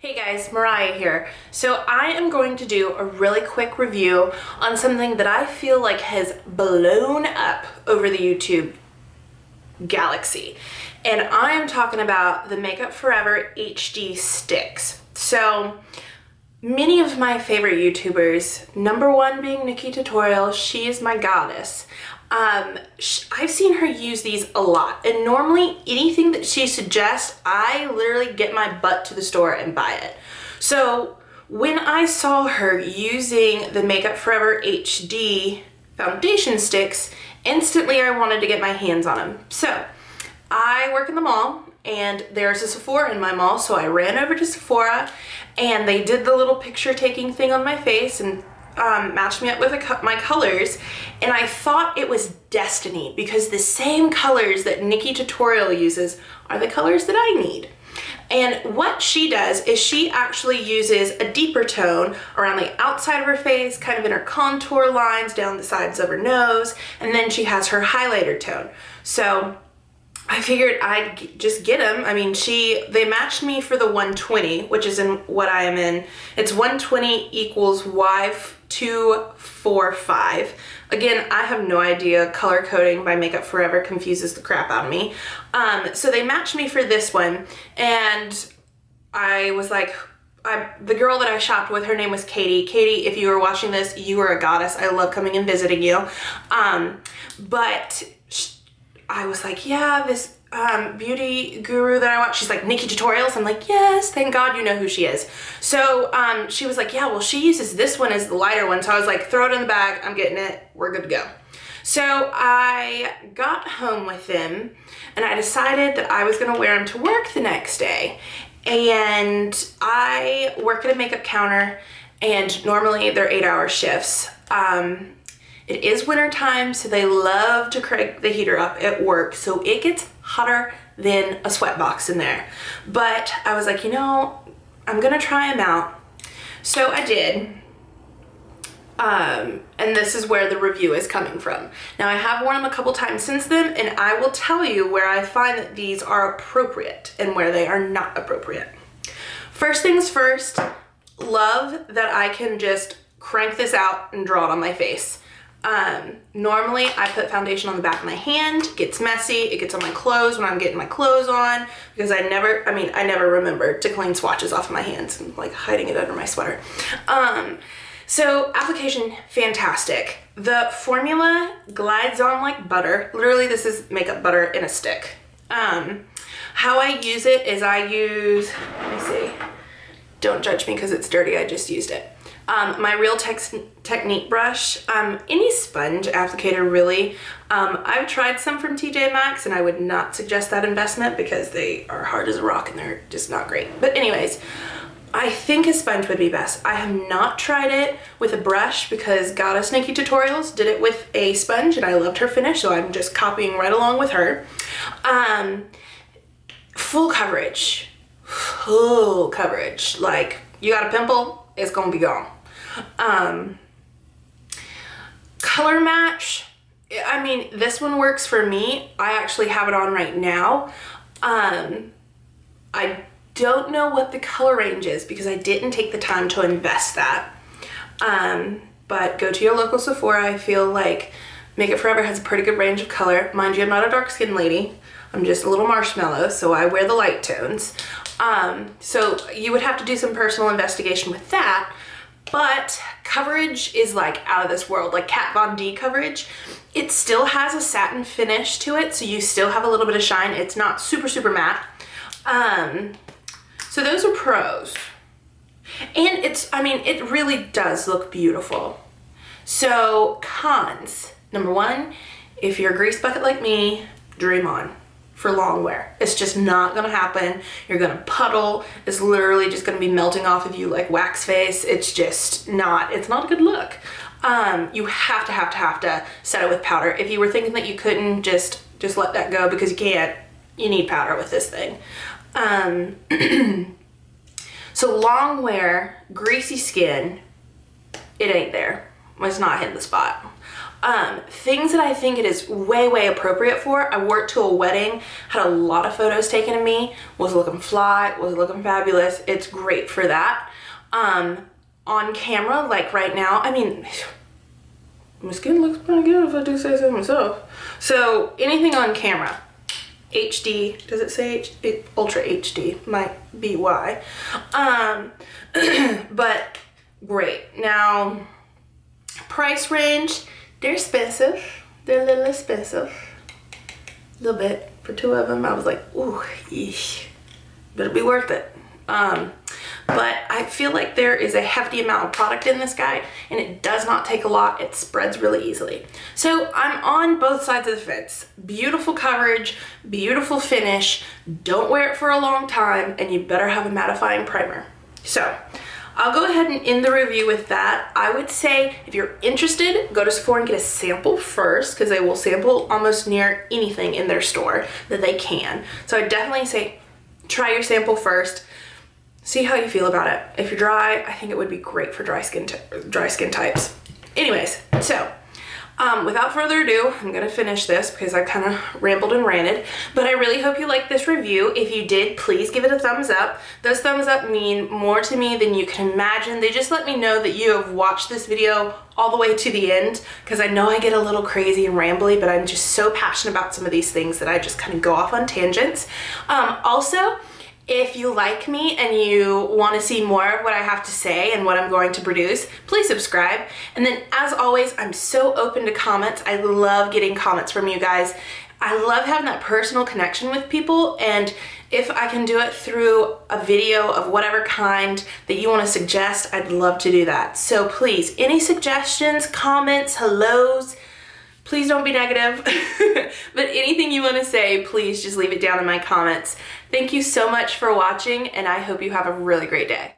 Hey guys, Mariah here. So I am going to do a really quick review on something that I feel like has blown up over the YouTube galaxy. And I am talking about the Makeup Forever HD sticks. So many of my favorite YouTubers, number one being Nikki Tutorial, she is my goddess. I've seen her use these a lot, and normally anything that she suggests, I literally get my butt to the store and buy it. So when I saw her using the Makeup Forever HD foundation sticks, instantly I wanted to get my hands on them. So I work in the mall and there's a Sephora in my mall, so I ran over to Sephora and they did the little picture taking thing on my face and matched me up with my colors, and I thought it was destiny because the same colors that Nikki Tutorial uses are the colors that I need. And what she does is she actually uses a deeper tone around the outside of her face, kind of in her contour lines, down the sides of her nose, and then she has her highlighter tone. So I figured I'd just get them. I mean, they matched me for the 120, which is in what I am in. It's 120 equals Y245. Again, I have no idea. Color coding by Makeup Forever confuses the crap out of me. So they matched me for this one, and I was like, the girl that I shopped with, her name was Katie. Katie, if you were watching this, you are a goddess. I love coming and visiting you. But I was like, yeah, this beauty guru that I watch, she's like, Nikki Tutorials? I'm like, yes, thank God you know who she is. So she was like, yeah, well, she uses this one as the lighter one. So I was like, throw it in the bag, I'm getting it, we're good to go. So I got home with them and I decided that I was gonna wear them to work the next day. And I work at a makeup counter and normally they're 8-hour shifts. It is winter time, so they love to crank the heater up at work, so it gets hotter than a sweat box in there. But I was like, you know, I'm gonna try them out. So I did. And this is where the review is coming from. Now I have worn them a couple times since then, and I will tell you where I find that these are appropriate and where they are not appropriate. First things first, love that I can just crank this out and draw it on my face. Normally I put foundation on the back of my hand, it gets messy, it gets on my clothes when I'm getting my clothes on, because I never remember to clean swatches off of my hands and like hiding it under my sweater. So application, fantastic. The formula glides on like butter. Literally this is makeup butter in a stick. How I use it is let me see, don't judge me because it's dirty, I just used it. My Real Technique brush, any sponge applicator really. I've tried some from TJ Maxx and I would not suggest that investment because they are hard as a rock and they're just not great. But anyways, I think a sponge would be best. I have not tried it with a brush because Goddess Nikki Tutorials did it with a sponge and I loved her finish, so I'm just copying right along with her. Full coverage, like you got a pimple, it's gonna be gone. Color match, I mean, this one works for me. I actually have it on right now. I don't know what the color range is because I didn't take the time to invest that. But go to your local Sephora. I feel like Makeup Forever has a pretty good range of color. Mind you, I'm not a dark skinned lady. I'm just a little marshmallow, so I wear the light tones. So you would have to do some personal investigation with that. But coverage is like out of this world, like Kat Von D coverage. It still has a satin finish to it, so you still have a little bit of shine. It's not super, super matte. So those are pros. And it really does look beautiful. So cons, number one, if you're a grease bucket like me, dream on for long wear. It's just not gonna happen. You're gonna puddle. It's literally just gonna be melting off of you like wax face. It's just not, it's not a good look. You have to set it with powder. If you were thinking that you couldn't, just let that go because you can't. You need powder with this thing. So long wear, greasy skin, it ain't there. It's not hitting the spot. Things that I think it is way appropriate for. I worked to a wedding, had a lot of photos taken of me, was looking fly, was looking fabulous. It's great for that. On camera, like right now, I mean, my skin looks pretty good if I do say so myself. So anything on camera, HD, does it say Ultra HD? Might be why. But great. Now, price range, they're expensive. They're a little expensive. A little bit. For 2 of them, I was like, ooh, yeesh. But it'll be worth it. But I feel like there is a hefty amount of product in this guy, and it does not take a lot. It spreads really easily. So I'm on both sides of the fence. Beautiful coverage, beautiful finish. Don't wear it for a long time, and you better have a mattifying primer. So I'll go ahead and end the review with that. I would say if you're interested, go to Sephora and get a sample first, because they will sample almost near anything in their store that they can. So I definitely say try your sample first. See how you feel about it. If you're dry, I think it would be great for dry skin types. Anyways, so without further ado, I'm gonna finish this because I kind of rambled and ranted, but I really hope you liked this review. If you did, please give it a thumbs up. Those thumbs up mean more to me than you can imagine. They just let me know that you have watched this video all the way to the end, because I know I get a little crazy and rambly, but I'm just so passionate about some of these things that I just kind of go off on tangents. Also, if you like me and you want to see more of what I have to say and what I'm going to produce, please subscribe. And then as always, I'm so open to comments. I love getting comments from you guys. I love having that personal connection with people, and if I can do it through a video of whatever kind that you want to suggest, I'd love to do that. So please, any suggestions, comments, hellos, please don't be negative, but anything you want to say, please just leave it down in my comments. Thank you so much for watching, and I hope you have a really great day.